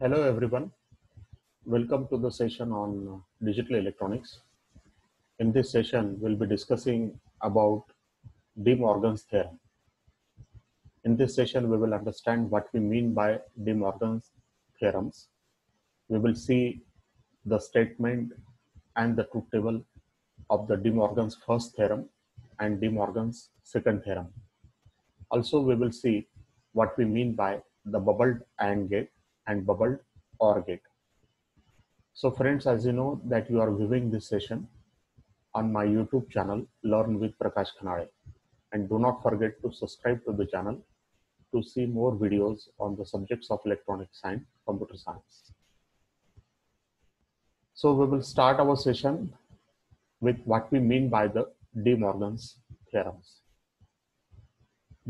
Hello everyone, welcome to the session on digital electronics. In this session, we'll be discussing about De Morgan's theorem. In this session, we will understand what we mean by De Morgan's theorems. We will see the statement and the truth table of the De Morgan's first theorem and De Morgan's second theorem. Also, we will see what we mean by the bubbled AND gate and bubbled OR gate. So friends, as you know that you are viewing this session on my YouTube channel, Learn with Prakash Khanade. And do not forget to subscribe to the channel to see more videos on the subjects of electronics and computer science. So we will start our session with what we mean by the De Morgan's theorems.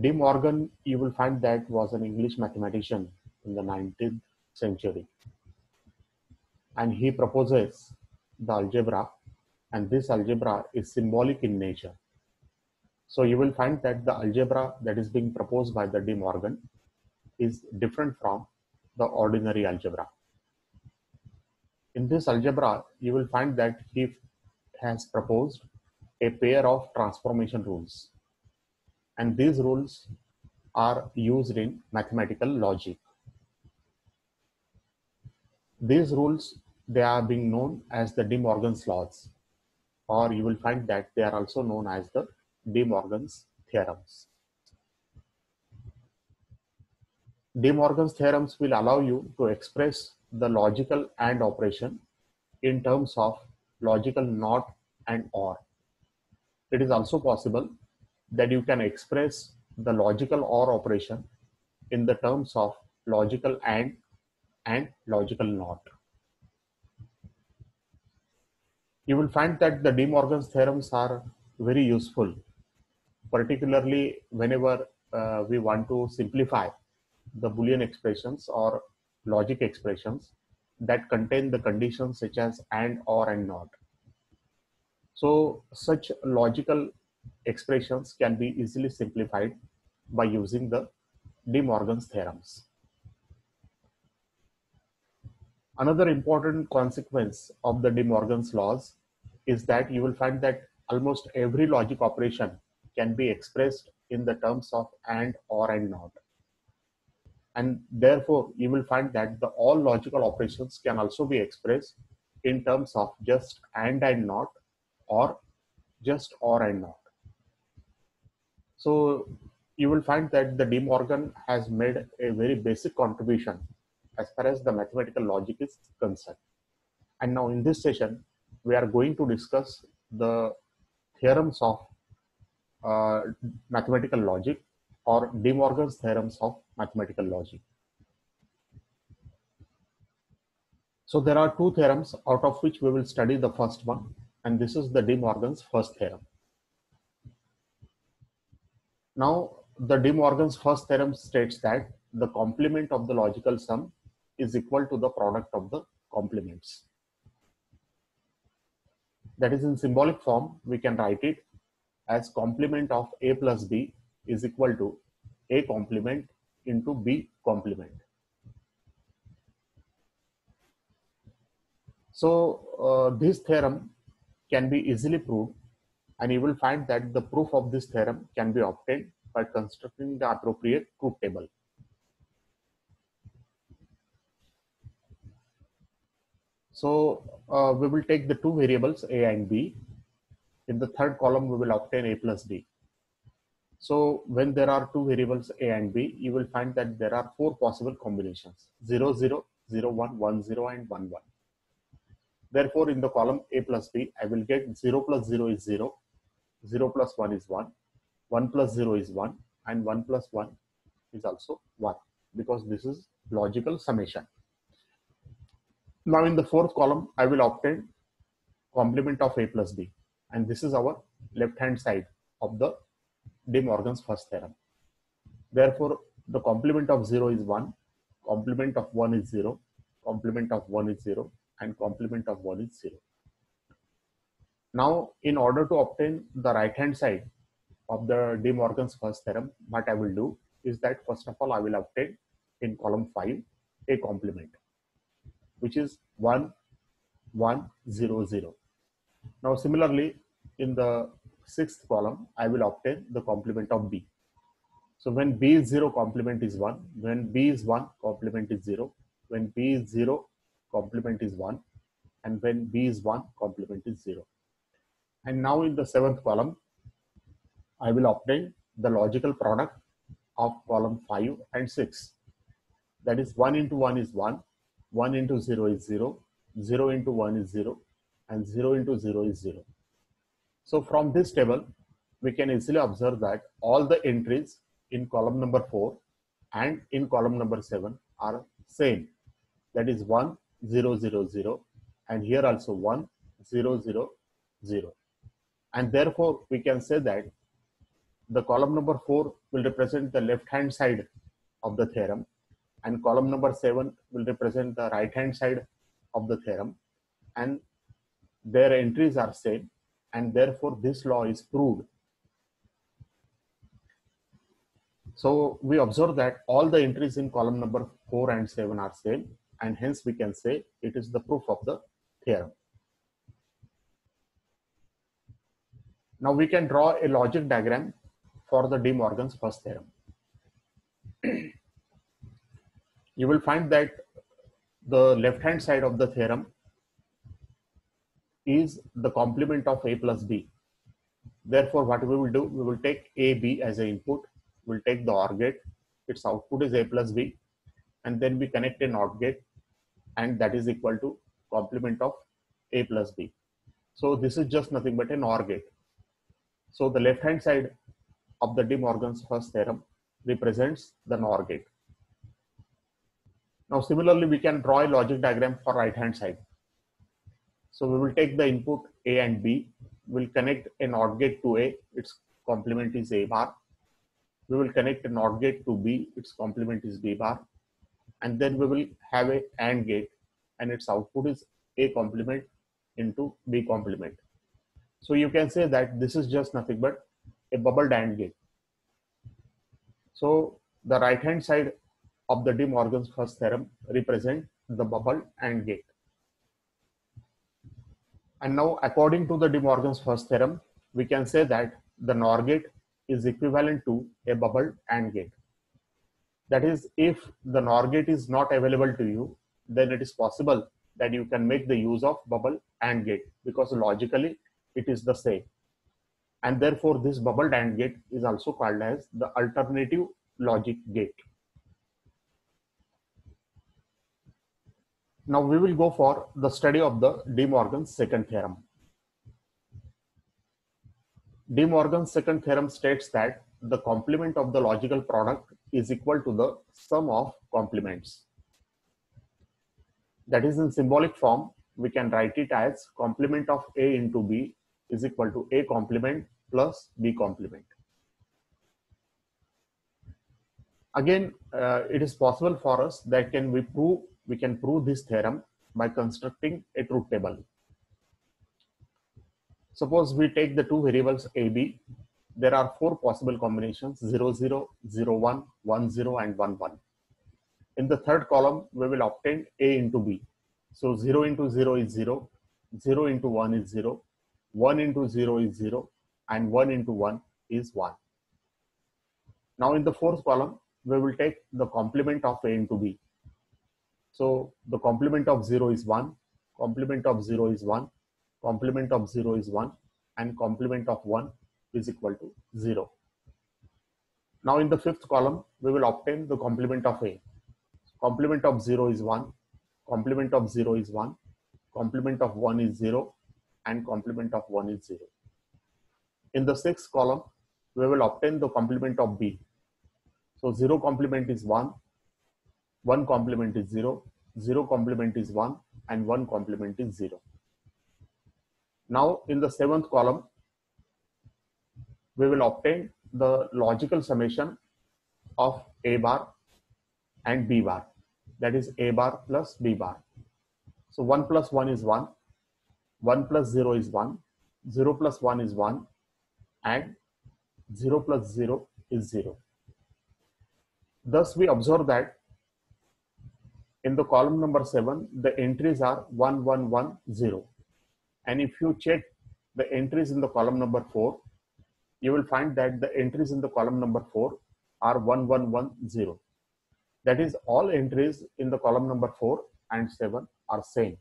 De Morgan, you will find that was an English mathematician in the 19th century. And he proposes the algebra, and this algebra is symbolic in nature. So you will find that the algebra that is being proposed by the De Morgan is different from the ordinary algebra. In this algebra, you will find that he has proposed a pair of transformation rules. And these rules are used in mathematical logic. These rules, they are being known as the De Morgan's laws, or you will find that they are also known as the De Morgan's theorems. De Morgan's theorems will allow you to express the logical AND operation in terms of logical NOT and OR. It is also possible that you can express the logical OR operation in the terms of logical AND and logical NOT. You will find that the De Morgan's theorems are very useful, particularly whenever we want to simplify the Boolean expressions or logic expressions that contain the conditions such as AND, OR, and NOT. So such logical expressions can be easily simplified by using the De Morgan's theorems. Another important consequence of the De Morgan's laws is that you will find that almost every logic operation can be expressed in the terms of AND, OR, and NOT. And therefore, you will find that all logical operations can also be expressed in terms of just AND NOT, or just OR and NOT. So you will find that the De Morgan has made a very basic contribution as far as the mathematical logic is concerned. And now in this session, we are going to discuss the theorems of mathematical logic, or De Morgan's theorems of mathematical logic. So there are two theorems, out of which we will study the first one, and this is the De Morgan's first theorem. Now, the De Morgan's first theorem states that the complement of the logical sum is equal to the product of the complements. That is, in symbolic form, we can write it as complement of A plus B is equal to A complement into B complement. So this theorem can be easily proved, and you will find that the proof of this theorem can be obtained by constructing the appropriate truth table. So we will take the two variables A and B. In the third column, we will obtain A plus B. So when there are two variables A and B, you will find that there are four possible combinations: 0, 0, 0, 1, 1, 0, and 1, 1. Therefore, in the column A plus B, I will get 0 plus 0 is 0, 0 plus 1 is 1, 1 plus 0 is 1, and 1 plus 1 is also 1, because this is logical summation. Now in the fourth column, I will obtain complement of A plus B, and this is our left hand side of the De Morgan's first theorem. Therefore, the complement of 0 is 1, complement of 1 is 0, complement of 1 is 0, and complement of 1 is 0. Now, in order to obtain the right hand side of the De Morgan's first theorem, what I will do is that first of all, I will obtain in column 5 a complement. which is 1, 1, 0, 0. Now similarly, in the sixth column, I will obtain the complement of B. So when B is 0, complement is 1. When B is 1, complement is 0. When B is 0, complement is 1. And when B is 1, complement is 0. And now in the seventh column, I will obtain the logical product of column 5 and 6. That is 1 into 1 is 1, 1 into 0 is 0, 0 into 1 is 0, and 0 into 0 is 0. So from this table, we can easily observe that all the entries in column number 4 and in column number 7 are same. That is 1, 0, 0, 0, and here also 1, 0, 0, 0. And therefore, we can say that the column number 4 will represent the left-hand side of the theorem, and column number 7 will represent the right-hand side of the theorem, and their entries are same, and therefore this law is proved. So we observe that all the entries in column number 4 and 7 are same, and hence we can say it is the proof of the theorem. Now we can draw a logic diagram for the De Morgan's first theorem. You will find that the left-hand side of the theorem is the complement of A plus B. Therefore, what we will do, we will take A, B as an input, we'll take the OR gate, its output is A plus B, and then we connect a NOT gate, and that is equal to complement of A plus B. So this is just nothing but an OR gate. So the left-hand side of the De Morgan's first theorem represents the NOR gate. Now similarly, we can draw a logic diagram for right-hand side. So we will take the input A and B, we'll connect a NOT gate to A, its complement is A bar. We will connect a NOT gate to B, its complement is B bar. And then we will have a AND gate, and its output is A complement into B complement. So you can say that this is just nothing but a bubbled AND gate. So the right-hand side of the De Morgan's first theorem represent the bubbled AND gate. And now, according to the De Morgan's first theorem, we can say that the NOR gate is equivalent to a bubbled AND gate. That is, if the NOR gate is not available to you, then it is possible that you can make the use of bubble AND gate, because logically it is the same. And therefore, this bubbled AND gate is also called as the alternative logic gate. Now we will go for the study of the De Morgan's second theorem. De Morgan's second theorem states that the complement of the logical product is equal to the sum of complements. That is, in symbolic form, we can write it as complement of A into B is equal to A complement plus B complement. Again, it is possible for us that we can prove this theorem by constructing a truth table. Suppose we take the two variables A, B. There are four possible combinations: 0, 0, 0, 1, 1, 0, and 1, 1. In the third column, we will obtain A into B. So 0 into 0 is 0, 0 into 1 is 0, 1 into 0 is 0, and 1 into 1 is 1. Now in the fourth column, we will take the complement of A into B. So the complement of 0 is 1, complement of 0 is 1, complement of 0 is 1, and complement of 1 is equal to 0. Now in the fifth column, we will obtain the complement of A. Complement of 0 is 1, complement of 0 is 1, complement of 1 is 0, and complement of 1 is 0. In the sixth column, we will obtain the complement of B. So 0 complement is 1, 1 complement is 0, 0 complement is 1, and 1 complement is 0. Now in the seventh column, we will obtain the logical summation of A bar and B bar. That is A bar plus B bar. So 1 plus 1 is 1, 1 plus 0 is 1, 0 plus 1 is 1, and 0 plus 0 is 0. Thus we observe that In the column number 7, the entries are 1110. And if you check the entries in the column number 4, you will find that the entries in the column number 4 are 1110. That is, all entries in the column number 4 and 7 are same.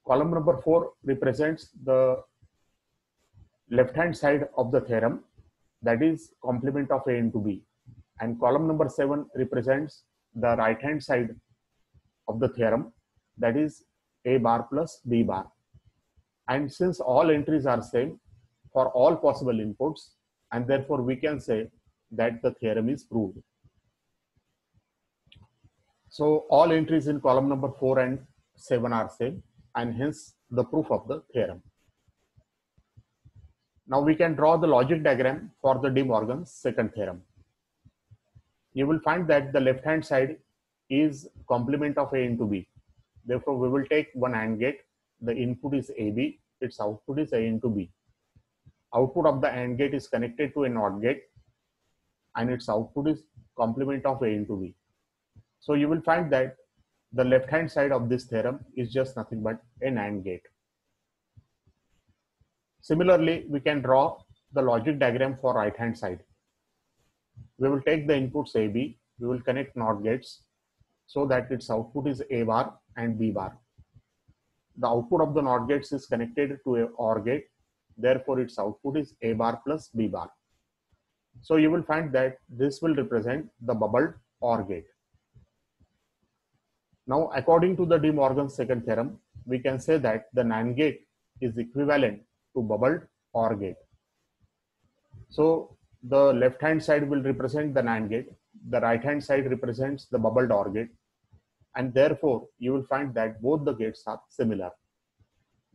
Column number 4 represents the left hand side of the theorem, that is complement of A into B, and column number 7 represents the right hand side of the theorem, that is A bar plus B bar. And since all entries are same for all possible inputs, and therefore we can say that the theorem is proved. So all entries in column number 4 and 7 are same, and hence the proof of the theorem. Now we can draw the logic diagram for the De Morgan's second theorem. You will find that the left hand side is complement of A into B. Therefore, we will take one AND gate. The input is AB, its output is A into B. Output of the AND gate is connected to a NOT gate, and its output is complement of A into B. So you will find that the left hand side of this theorem is just nothing but an AND gate. Similarly, we can draw the logic diagram for right hand side. We will take the inputs AB, we will connect NOT gates so that its output is A bar and B bar. The output of the NOT gates is connected to a OR gate, therefore its output is A bar plus B bar. So you will find that this will represent the bubbled OR gate. Now, according to the De Morgan's second theorem, we can say that the NAND gate is equivalent to bubbled OR gate. So the left hand side will represent the NAND gate, the right hand side represents the bubbled OR gate, and therefore you will find that both the gates are similar.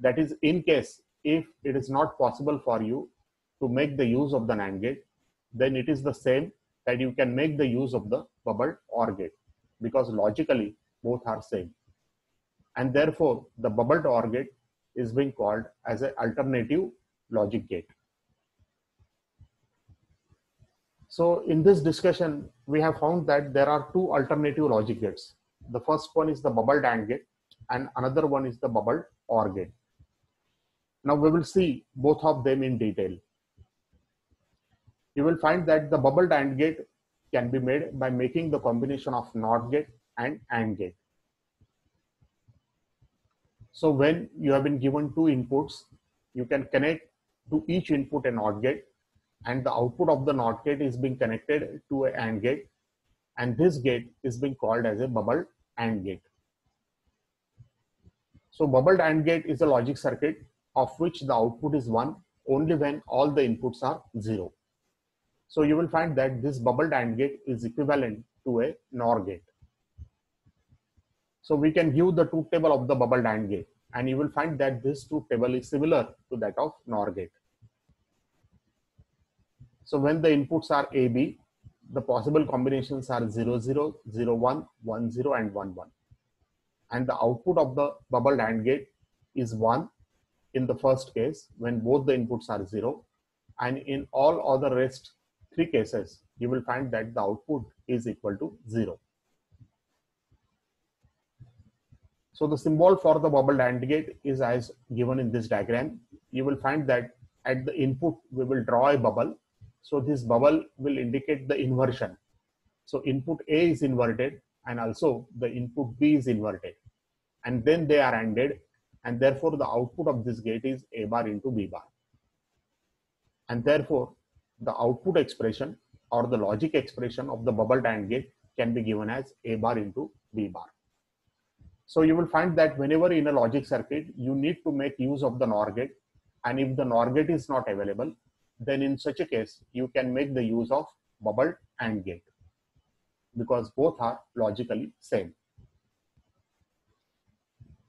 That is, in case if it is not possible for you to make the use of the NAND gate, then it is the same that you can make the use of the bubbled OR gate, because logically both are same, and therefore the bubbled OR gate is being called as an alternative logic gate. So in this discussion, we have found that there are two alternative logic gates. The first one is the bubbled AND gate, and another one is the bubbled OR gate. Now we will see both of them in detail. You will find that the bubbled AND gate can be made by making the combination of NOT gate and AND gate. So when you have been given two inputs, you can connect to each input a NOT gate, and the output of the NOT gate is being connected to an AND gate, and this gate is being called as a bubbled AND gate. So bubbled AND gate is a logic circuit of which the output is 1 only when all the inputs are 0. So you will find that this bubbled AND gate is equivalent to a NOR gate. So we can view the truth table of the bubbled AND gate, and you will find that this truth table is similar to that of NOR gate. So when the inputs are AB, the possible combinations are 0, 0, 0, 1, 1, 0, and 1, 1. And the output of the bubbled AND gate is 1 in the first case when both the inputs are 0. And in all other rest 3 cases, you will find that the output is equal to 0. So the symbol for the bubbled AND gate is as given in this diagram. You will find that at the input, we will draw a bubble. So this bubble will indicate the inversion. So input A is inverted, and also the input B is inverted. And then they are ANDed, and therefore the output of this gate is A bar into B bar. And therefore the output expression or the logic expression of the bubbled AND gate can be given as A bar into B bar. So you will find that whenever in a logic circuit, you need to make use of the NOR gate, and if the NOR gate is not available, then in such a case, you can make the use of bubbled AND gate, because both are logically same.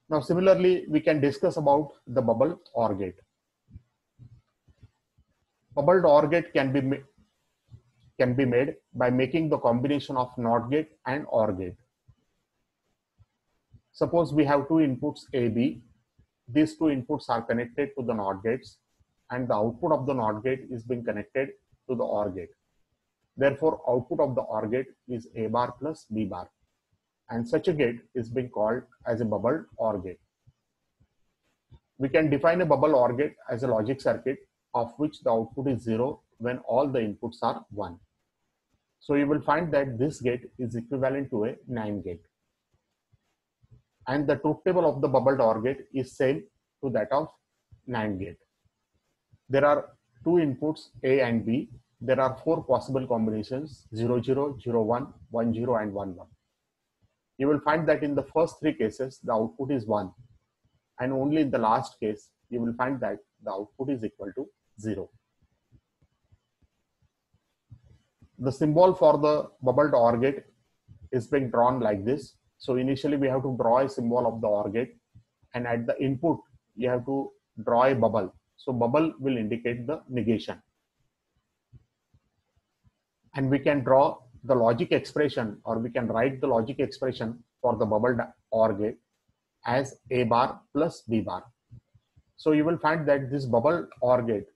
Now similarly, we can discuss about the bubbled OR gate. Bubbled OR gate can be made by making the combination of NOT gate and OR gate. Suppose we have two inputs A, B. These two inputs are connected to the NOT gates, and the output of the NOT gate is being connected to the OR gate. Therefore, output of the OR gate is A bar plus B bar. and such a gate is being called as a bubbled OR gate. We can define a bubble OR gate as a logic circuit of which the output is 0 when all the inputs are 1. So you will find that this gate is equivalent to a NAND gate. And the truth table of the bubbled OR gate is same to that of NAND gate. There are two inputs A and B. There are 4 possible combinations 0, 0, 0, 1, 1, 0 and 1, 1. You will find that in the first 3 cases the output is 1, and only in the last case you will find that the output is equal to 0. The symbol for the bubbled OR gate is being drawn like this. So initially we have to draw a symbol of the OR gate, and at the input you have to draw a bubble. So bubble will indicate the negation. And we can draw the logic expression, or we can write the logic expression for the bubbled OR gate as A bar plus B bar. So you will find that this bubbled OR gate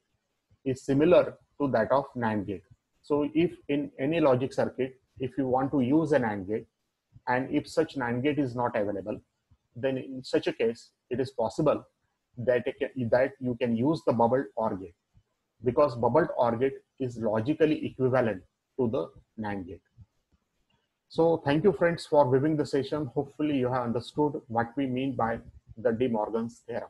is similar to that of NAND gate. So if in any logic circuit, if you want to use an AND gate, and if such NAND gate is not available, then in such a case, it is possible that you can use the bubbled OR gate, because bubbled OR gate is logically equivalent to the NAND gate. So thank you friends for viewing the session. Hopefully you have understood what we mean by the De Morgan's theorem.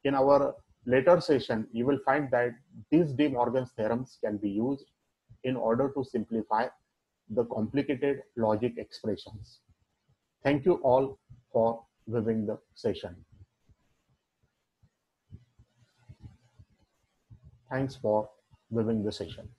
In our later session, you will find that these De Morgan's theorems can be used in order to simplify the complicated logic expressions. Thank you all for viewing the session. Thanks for viewing the session.